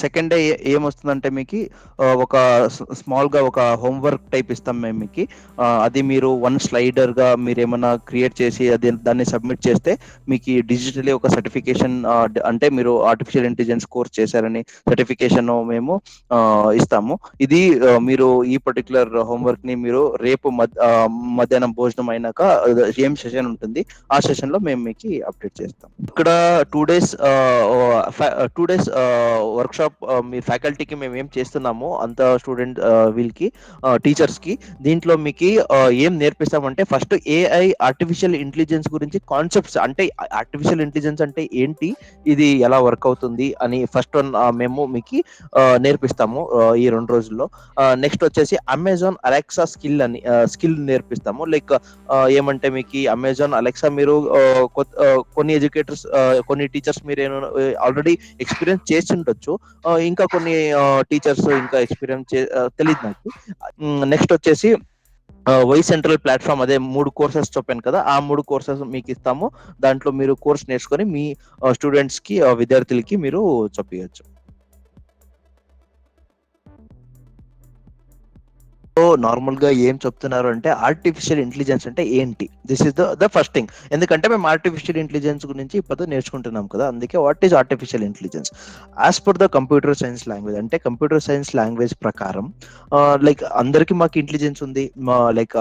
Second day ఏమొస్తుందంటే మీకు ఒక స్మాల్గా ఒక హోంవర్క్ టైప్ ఇస్తాం మేము మీకు. అది మీరు వన్ స్లైడర్గా మీరు ఏమైనా క్రియేట్ చేసి దాన్ని సబ్మిట్ చేస్తే మీకు డిజిటలీ ఒక సర్టిఫికేషన్, అంటే మీరు ఆర్టిఫిషియల్ ఇంటెలిజెన్స్ కోర్స్ చేశారని సర్టిఫికేషన్ మేము ఇస్తాము. ఇది మీరు ఈ పర్టికులర్ హోంవర్క్ ని మీరు రేపు మధ్యాహ్నం భోజనం అయినాక ఏం సెషన్ ఉంటుంది ఆ సెషన్ లో మేము మీకు అప్డేట్ చేస్తాం. ఇక్కడ 2 days 2 days వర్క్ షాప్ మీ ఫ్యాకల్టీకి మేము ఏం చేస్తున్నాము అంత స్టూడెంట్ వీళ్ళకి టీచర్స్ కి దీంట్లో మీకు ఏం నేర్పిస్తామంటే ఫస్ట్ ఏఐ ఆర్టిఫిషియల్ ఇంటెలిజెన్స్ గురించి కాన్సెప్ట్స్, అంటే ఆర్టిఫిషియల్ ఇంటెలిజెన్స్ అంటే ఏంటి, ఇది ఎలా వర్క్ అవుతుంది అని ఫస్ట్ మేము మీకు నేర్పిస్తాము ఈ 2 రోజుల్లో. నెక్స్ట్ వచ్చేసి అమెజాన్ అలెక్సా స్కిల్ నేర్పిస్తాము. లైక్ ఏమంటే మీకు అమెజాన్ అలెక్సా మీరు కొన్ని ఎడ్యుకేటర్స్ కొన్ని టీచర్స్ మీరు ఆల్రెడీ ఎక్స్పీరియన్స్ చేసి ఉండొచ్చు, ఇంకా కొన్ని టీచర్స్ ఇంకా ఎక్స్పీరియన్స్ తెలియదు నాకు. నెక్స్ట్ వచ్చేసి వై సెంట్రల్ ప్లాట్ఫామ్, అదే 3 కోర్సెస్ చెప్పాను కదా, ఆ 3 కోర్సెస్ మీకు ఇస్తాము. దాంట్లో మీరు కోర్స్ నేర్చుకొని మీ స్టూడెంట్స్ కి విద్యార్థులకి మీరు చెప్పవచ్చు. సో నార్మల్ గా ఏం చెప్తున్నారు అంటే ఆర్టిఫిషియల్ ఇంటెలిజెన్స్ అంటే ఏంటి, this is the first thing. ఎందుకంటే మేము ఆర్టిఫిషియల్ ఇంటెలిజెన్స్ గురించి ఇప్పుడు నేర్చుకుంటున్నాం కదా, అందుకే what is artificial intelligence. As per the computer science language, అంటే కంప్యూటర్ సైన్స్ లాంగ్వేజ్ ప్రకారం లైక్ అందరికి మాకు ఇంటెలిజెన్స్ ఉంది. లైక్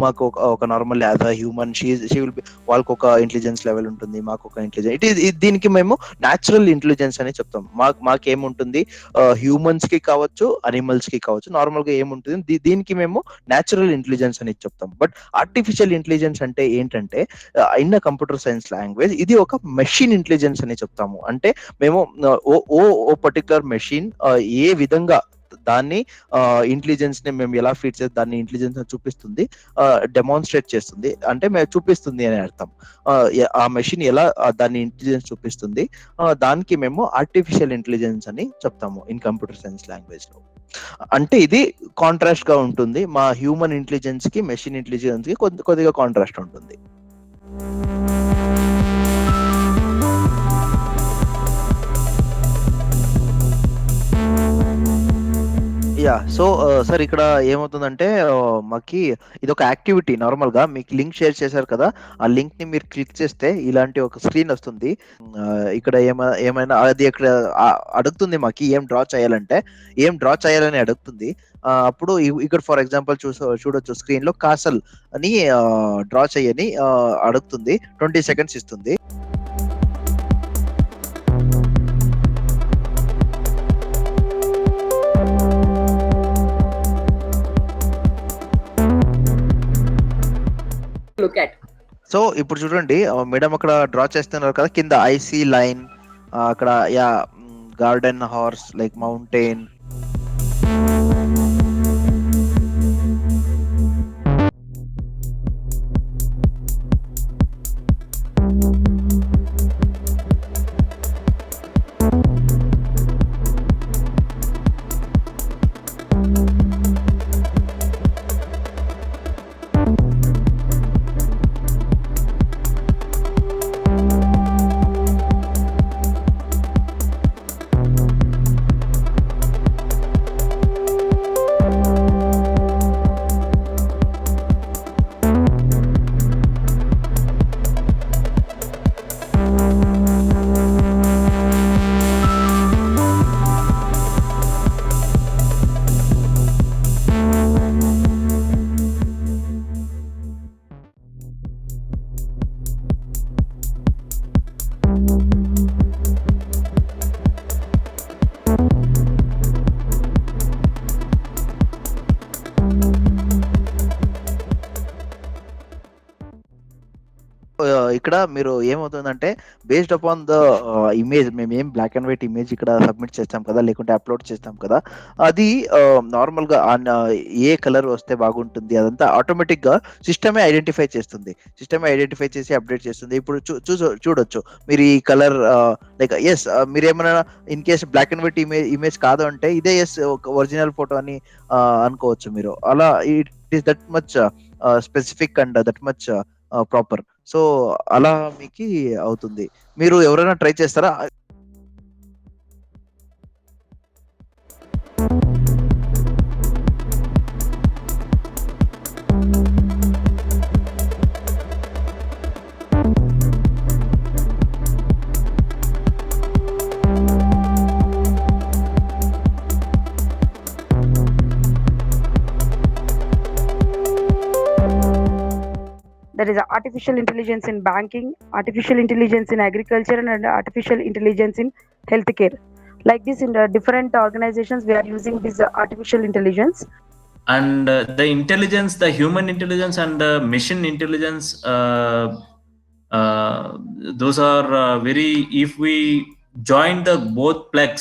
మాకు ఒక normal as a human she will be, వాళ్ళకి ఒక ఇంటెలిజెన్స్ లెవెల్ ఉంటుంది, మాకు ఒక ఇంటెలిజెన్స్, దీనికి మేము న్యాచురల్ ఇంటెలిజెన్స్ అని చెప్తాం. మాకేముంటుంది, హ్యూమన్స్ కి కావచ్చు అనిమల్స్ కి కావచ్చు, నార్మల్ గా ఏముంటుంది దీనికి మేము న్యాచురల్ ఇంటెలిజెన్స్ అని చెప్తాం. బట్ ఆర్టిఫిషియల్ ఇంటెలిజెన్స్ అంటే ఏంటంటే ఇన్ కంప్యూటర్ సైన్స్ లాంగ్వేజ్ ఇది ఒక మెషిన్ ఇంటెలిజెన్స్ అని చెప్తాము. అంటే మేము ఓ పర్టికులర్ మెషిన్ ఏ విధంగా దాన్ని ఇంటెలిజెన్స్ ని మేము ఎలా ఫీడ్ చేసి దాన్ని ఇంటెలిజెన్స్ చూపిస్తుంది, డెమాన్స్ట్రేట్ చేస్తుంది, అంటే మేము చూపిస్తుంది అని అర్థం. ఆ మెషిన్ ఎలా దాన్ని ఇంటెలిజెన్స్ చూపిస్తుంది, దానికి మేము ఆర్టిఫిషియల్ ఇంటెలిజెన్స్ అని చెప్తాము ఇన్ కంప్యూటర్ సైన్స్ లాంగ్వేజ్ లో. అంటే ఇది కాంట్రాస్ట్ గా ఉంటుంది, మా హ్యూమన్ ఇంటెలిజెన్స్ కి మెషిన్ ఇంటెలిజెన్స్ కి కొద్దిగా కాంట్రాస్ట్ ఉంటుంది. సో సార్ ఇక్కడ ఏమవుతుందంటే మాకి ఇది ఒక యాక్టివిటీ. నార్మల్ గా మీకు లింక్ షేర్ చేశారు కదా, ఆ లింక్ ని మీరు క్లిక్ చేస్తే ఇలాంటి ఒక స్క్రీన్ వస్తుంది. ఇక్కడ ఏమైనా అది ఇక్కడ అడుగుతుంది మాకి ఏం డ్రా చేయాలంటే, ఏం డ్రా చేయాలని అడుగుతుంది. అప్పుడు ఇక్కడ ఫర్ ఎగ్జాంపుల్ చూడొచ్చు స్క్రీన్ లో కాసల్ అని డ్రా చేయని అడుగుతుంది. 20 seconds ఇస్తుంది. సో ఇప్పుడు చూడండి మేడం అక్కడ డ్రా చేస్తున్నారు కదా, కింద ఐసీ లైన్, అక్కడ గార్డెన్, హార్స్, లైక్ మౌంటైన్. ఇక్కడ మీరు ఏమవుతుందంటే బేస్డ్ అపాన్ ద ఇమేజ్, మేము ఏం బ్లాక్ అండ్ వైట్ ఇమేజ్ ఇక్కడ సబ్మిట్ చేస్తాం కదా, లేకుంటే అప్లోడ్ చేస్తాం కదా, అది నార్మల్గా ఏ కలర్ వస్తే బాగుంటుంది అదంతా ఆటోమేటిక్గా సిస్టమే ఐడెంటిఫై చేస్తుంది. సిస్టమే ఐడెంటిఫై చేసి అప్డేట్ చేస్తుంది. ఇప్పుడు చూడొచ్చు మీరు ఈ కలర్, లైక్ ఎస్, మీరు ఏమైనా in case black and white image కాదు అంటే ఇదే ఎస్ ఒరిజినల్ ఫోటో అని అనుకోవచ్చు మీరు. అలా it is that much specific and that much proper. So అలా మీకు అవుతుంది. మీరు ఎవరైనా ట్రై చేస్తారా? There is artificial intelligence in banking, artificial intelligence in agriculture, and artificial intelligence in healthcare. Like this, in the different organizations, we are using this artificial intelligence. And the intelligence, the human intelligence and the machine intelligence, those are very, if we join the both plex,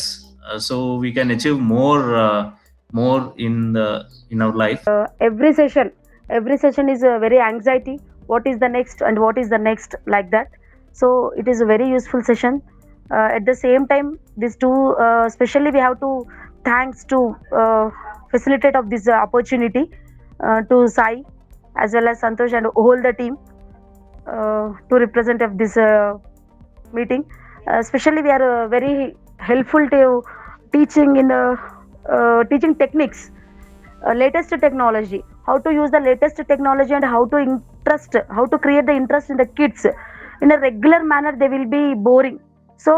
so we can achieve more in our life. Every session is very anxiety. What is the next and what is the next, like that. So it is a very useful session. At the same time, these two, especially we have to thanks to facilitate of this opportunity to Sai as well as Santosh and all the team to represent of this meeting. Especially we are very helpful to teaching in teaching techniques, latest technology, how to use the latest technology, and how to create the interest in the kids. In a regular manner they will be boring, so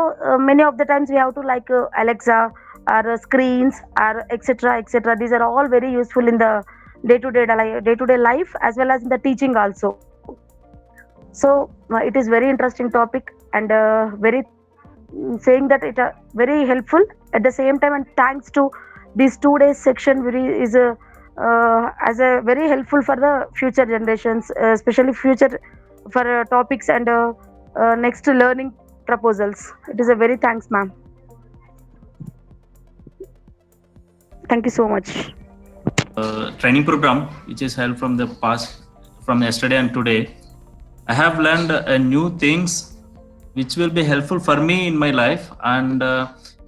many of the times we have to like Alexa or screens or etc. These are all very useful in the day-to-day life as well as in the teaching also. So it is very interesting topic, and very saying that it very helpful at the same time. And thanks to this 2 days section is as a very helpful for the future generations, especially future for topics and next learning proposals. It is a very thanks, ma'am. Thank you so much. Training program which is held from the past, from yesterday and today, I have learned new things which will be helpful for me in my life, and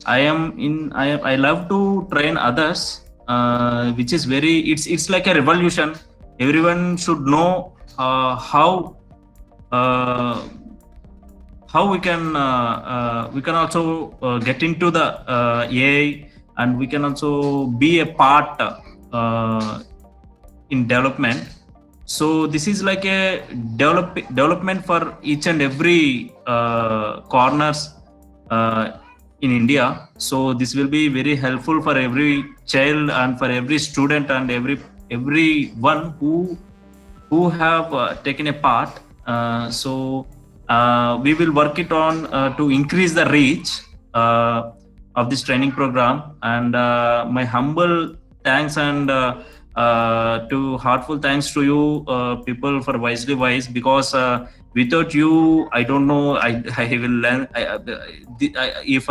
I love to train others, which is very, it's like a revolution. Everyone should know how we can also get into the AI, and we can also be a part in development. So this is like a development for each and every corners in India. So this will be very helpful for every child and for every student and everyone who have taken a part. So we will work it on to increase the reach of this training program. And my humble thanks and to heartful thanks to you people for WiselyWise, because without you, I don't know, I will learn. If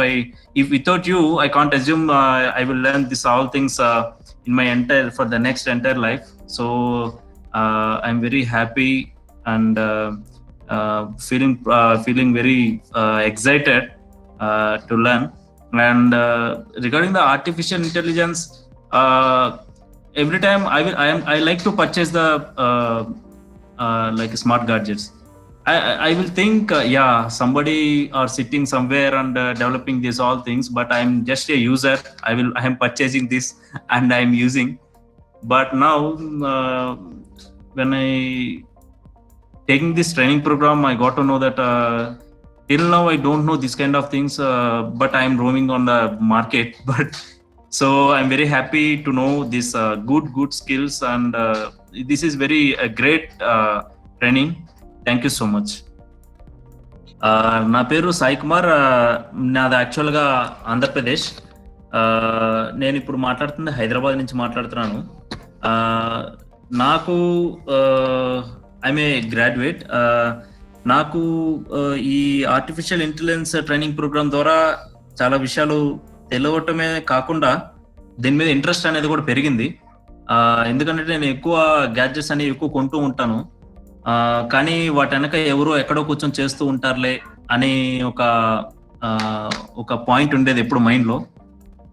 without you, I can't assume I will learn this all things in my for the next entire life. So I'm very happy and feeling very excited to learn. And regarding the artificial intelligence, every time I like to purchase the like smart gadgets. I will think somebody are sitting somewhere and developing these all things, but I'm just a user. I am purchasing this and I'm using. But now when I taking this training program, I got to know that till now I don't know this kind of things, but I'm roaming on the market. But so I'm very happy to know this good skills, and this is very great training. Thank you so much. నా పేరు సాయి కుమార్. నాది యాక్చువల్గా ఆంధ్రప్రదేశ్. నేను ఇప్పుడు మాట్లాడుతుంది హైదరాబాద్ నుంచి మాట్లాడుతున్నాను. నాకు ఐఎమ్ ఏ గ్రాడ్యుయేట్. నాకు ఈ ఆర్టిఫిషియల్ ఇంటెలిజెన్స్ ట్రైనింగ్ ప్రోగ్రామ్ ద్వారా చాలా విషయాలు తెలియటమే కాకుండా దీని మీద ఇంట్రెస్ట్ అనేది కూడా పెరిగింది. ఎందుకంటే నేను ఎక్కువ గ్యాడ్జెట్స్ అనేవి ఎక్కువ కొంటూ ఉంటాను. కానీ వాటి వెనక ఎవరో ఎక్కడో కూర్చొని చేస్తూ ఉంటారులే అని ఒక పాయింట్ ఉండేది ఎప్పుడు మైండ్ లో.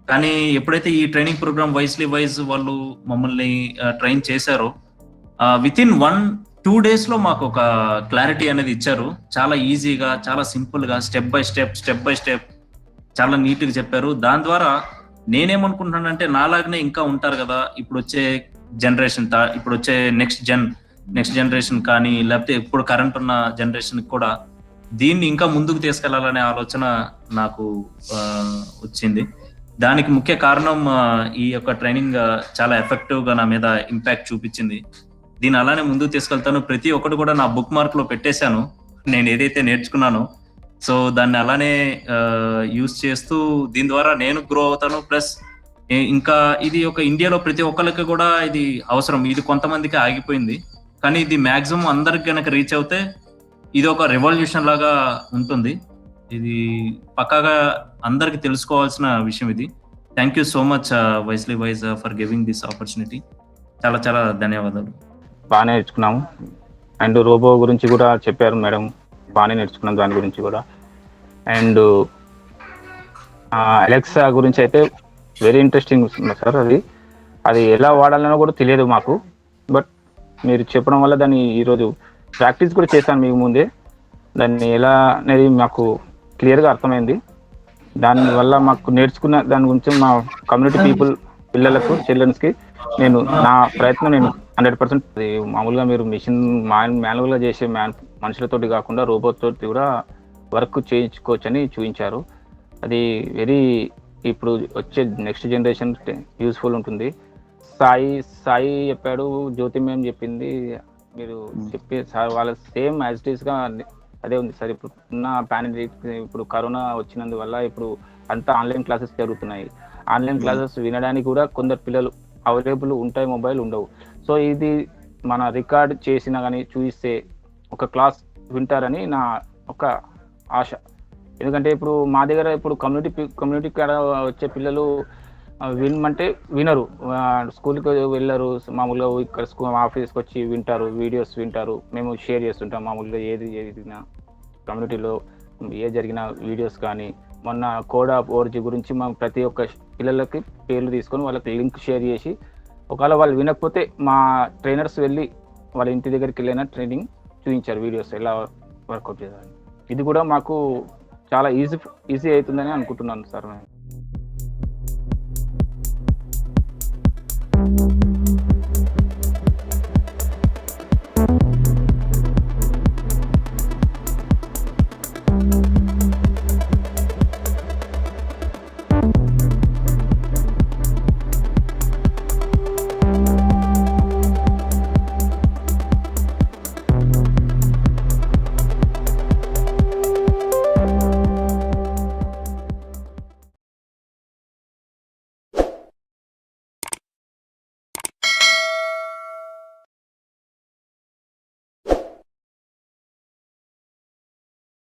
కానీ ఎప్పుడైతే ఈ ట్రైనింగ్ ప్రోగ్రామ్ WiselyWise వాళ్ళు మమ్మల్ని ట్రైన్ చేశారో, విత్ ఇన్ 1-2 days లో మాకు ఒక క్లారిటీ అనేది ఇచ్చారు. చాలా ఈజీగా, చాలా సింపుల్ గా, స్టెప్ బై స్టెప్ చాలా నీట్ గా చెప్పారు. దాని ద్వారా నేనేమనుకుంటున్నానంటే, నాలాగనే ఇంకా ఉంటారు కదా ఇప్పుడు వచ్చే జనరేషన్, ఇప్పుడు వచ్చే నెక్స్ట్ జనరేషన్ కానీ, లేకపోతే ఇప్పుడు కరెంట్ ఉన్న జనరేషన్ కూడా దీన్ని ఇంకా ముందుకు తీసుకెళ్లాలనే ఆలోచన నాకు వచ్చింది. దానికి ముఖ్య కారణం ఈ యొక్క ట్రైనింగ్ చాలా ఎఫెక్టివ్ గా నా మీద ఇంపాక్ట్ చూపించింది. దీన్ని అలానే ముందుకు తీసుకెళ్తాను. ప్రతి ఒక్కటి కూడా నా బుక్ మార్క్ లో పెట్టేశాను, నేను ఏదైతే నేర్చుకున్నానో. సో దాన్ని అలానే యూజ్ చేస్తూ దీని ద్వారా నేను గ్రో అవుతాను. ప్లస్ ఇంకా ఇది ఒక ఇండియాలో ప్రతి ఒక్కరికి కూడా ఇది అవసరం. ఇది కొంతమందికి ఆగిపోయింది, కానీ ఇది మాక్సిమం అందరికి కనుక రీచ్ అవుతే ఇది ఒక రెవల్యూషన్ లాగా ఉంటుంది. ఇది పక్కాగా అందరికి తెలుసుకోవాల్సిన విషయం ఇది. Thank you so much WiselyWise for giving this opportunity. చాలా చాలా ధన్యవాదాలు. బాగా నేర్చుకున్నాము. అండ్ రోబో గురించి కూడా చెప్పారు మేడం, బాగానే నేర్చుకున్నాం దాని గురించి కూడా. అండ్ అలెక్సా గురించి అయితే వెరీ ఇంట్రెస్టింగ్ సార్. అది ఎలా వాడాలనో కూడా తెలియదు మాకు, బట్ మీరు చెప్పడం వల్ల దాన్ని ఈరోజు ప్రాక్టీస్ కూడా చేశాను మీకు ముందే. దాన్ని ఎలా అనేది మాకు క్లియర్గా అర్థమైంది. దానివల్ల మాకు నేర్చుకున్న దాని గురించి మా కమ్యూనిటీ పిల్లలకు, చిల్డ్రన్స్కి నేను నా ప్రయత్నం నేను 100%. అది మామూలుగా మీరు మిషన్ మాన్యువల్గా చేసే మనుషులతోటి కాకుండా రోబోట్ తోటి కూడా వర్క్ చేయించుకోవచ్చని చూపించారు. అది వెరీ ఇప్పుడు వచ్చే నెక్స్ట్ జనరేషన్ యూస్ఫుల్ ఉంటుంది. సాయి చెప్పాడు, జ్యోతి మేం చెప్పింది, మీరు చెప్పే సార్ వాళ్ళ సేమ్ యాజ్ ఇట్ ఈస్గా అదే ఉంది సార్. ఇప్పుడు ఉన్న పాండమిక్, ఇప్పుడు కరోనా వచ్చినందువల్ల ఇప్పుడు అంతా ఆన్లైన్ క్లాసెస్ జరుగుతున్నాయి. ఆన్లైన్ క్లాసెస్ వినడానికి కూడా కొందరు పిల్లలు అవైలబుల్ ఉంటాయి, మొబైల్ ఉండవు. సో ఇది మన రికార్డ్ చేసినా కానీ చూపిస్తే ఒక క్లాస్ వింటారని నా ఒక ఆశ. ఎందుకంటే ఇప్పుడు మా దగ్గర ఇప్పుడు కమ్యూనిటీ కాడ వచ్చే పిల్లలు వినమంటే వినరు, స్కూల్కి వెళ్ళరు. మామూలుగా ఇక్కడ ఆఫీస్కి వచ్చి వింటారు, వీడియోస్ వింటారు, మేము షేర్ చేస్తుంటాం. మామూలుగా ఏది జరిగినా కమ్యూనిటీలో జరిగిన వీడియోస్ కానీ, మొన్న కోడ్ ఆఫ్ ఓరిజి గురించి మా ప్రతి ఒక్క పిల్లలకి పేర్లు తీసుకొని వాళ్ళకి లింక్ షేర్ చేసి, ఒకవేళ వాళ్ళు వినకపోతే మా ట్రైనర్స్ వెళ్ళి వాళ్ళ ఇంటి దగ్గరికి వెళ్ళిన ట్రైనింగ్ చూపించారు, వీడియోస్ ఎలా వర్కౌట్ చేయాలని. ఇది కూడా మాకు చాలా ఈజీ అవుతుందని అనుకుంటున్నాను సార్.